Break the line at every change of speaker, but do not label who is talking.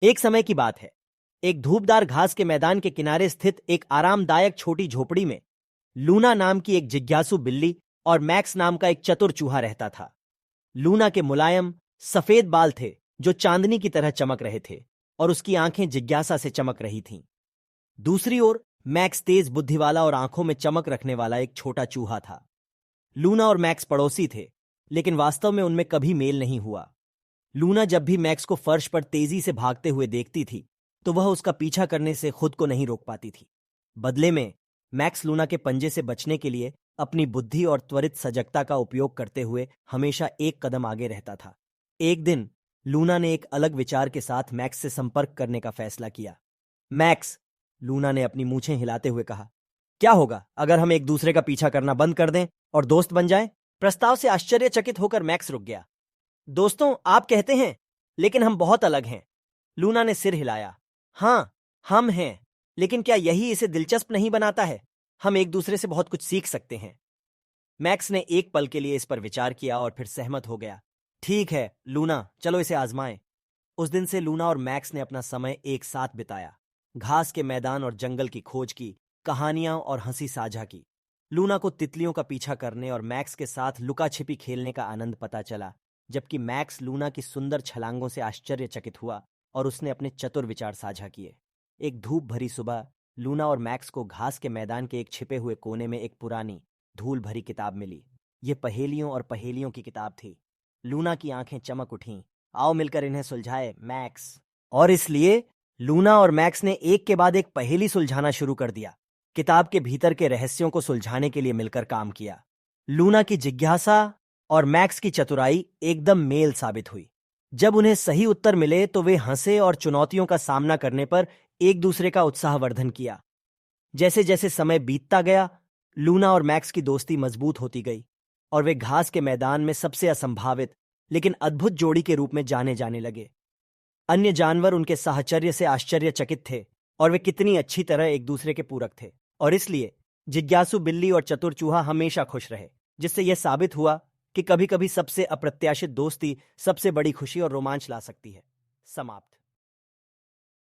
एक समय की बात है। एक धूपदार घास के मैदान के किनारे स्थित एक आरामदायक छोटी झोपड़ी में लूना नाम की एक जिज्ञासु बिल्ली और मैक्स नाम का एक चतुर चूहा रहता था। लूना के मुलायम सफेद बाल थे जो चांदनी की तरह चमक रहे थे और उसकी आंखें जिज्ञासा से चमक रही थीं। दूसरी ओर मैक्स तेज बुद्धि वाला और आंखों में चमक रखने वाला एक छोटा चूहा था। लूना और मैक्स पड़ोसी थे, लेकिन वास्तव में उनमें कभी मेल नहीं हुआ। लूना जब भी मैक्स को फर्श पर तेजी से भागते हुए देखती थी तो वह उसका पीछा करने से खुद को नहीं रोक पाती थी। बदले में मैक्स लूना के पंजे से बचने के लिए अपनी बुद्धि और त्वरित सजगता का उपयोग करते हुए हमेशा एक कदम आगे रहता था। एक दिन लूना ने एक अलग विचार के साथ मैक्स से संपर्क करने का फैसला किया। मैक्स, लूना ने अपनी मूछें हिलाते हुए कहा, क्या होगा अगर हम एक दूसरे का पीछा करना बंद कर दें और दोस्त बन जाएं? प्रस्ताव से आश्चर्यचकित होकर मैक्स रुक गया। दोस्तों, आप कहते हैं, लेकिन हम बहुत अलग हैं। लूना ने सिर हिलाया। हाँ, हम हैं, लेकिन क्या यही इसे दिलचस्प नहीं बनाता है? हम एक दूसरे से बहुत कुछ सीख सकते हैं। मैक्स ने एक पल के लिए इस पर विचार किया और फिर सहमत हो गया। ठीक है लूना, चलो इसे आजमाएं। उस दिन से लूना और मैक्स ने अपना समय एक साथ बिताया। घास के मैदान और जंगल की खोज की, कहानियां और हंसी साझा की। लूना को तितलियों का पीछा करने और मैक्स के साथ लुका छिपी खेलने का आनंद पता चला, जबकि मैक्स लूना की सुंदर छलांगों से आश्चर्यचकित हुआ और उसने अपने चतुर विचार साझा किए। एक धूप भरी सुबह लूना और मैक्स को घास के मैदान के एक छिपे हुए कोने में एक पुरानी धूल भरी किताब मिली। ये पहेलियों और पहेलियों की किताब थी। लूना की आंखें चमक उठीं। आओ मिलकर इन्हें सुलझाए मैक्स। और इसलिए लूना और मैक्स ने एक के बाद एक पहेली सुलझाना शुरू कर दिया। किताब के भीतर के रहस्यों को सुलझाने के लिए मिलकर काम किया। लूना की जिज्ञासा और मैक्स की चतुराई एकदम मेल साबित हुई। जब उन्हें सही उत्तर मिले तो वे हंसे और चुनौतियों का सामना करने पर एक दूसरे का उत्साहवर्धन किया। जैसे जैसे समय बीतता गया, लूना और मैक्स की दोस्ती मजबूत होती गई और वे घास के मैदान में सबसे असंभावित लेकिन अद्भुत जोड़ी के रूप में जाने जाने लगे। अन्य जानवर उनके साहचर्य से आश्चर्यचकित थे और वे कितनी अच्छी तरह एक दूसरे के पूरक थे। और इसलिए जिज्ञासु बिल्ली और चतुर चूहा हमेशा खुश रहे, जिससे यह साबित हुआ कि कभी-कभी सबसे अप्रत्याशित दोस्ती सबसे बड़ी खुशी और रोमांच ला सकती है। समाप्त।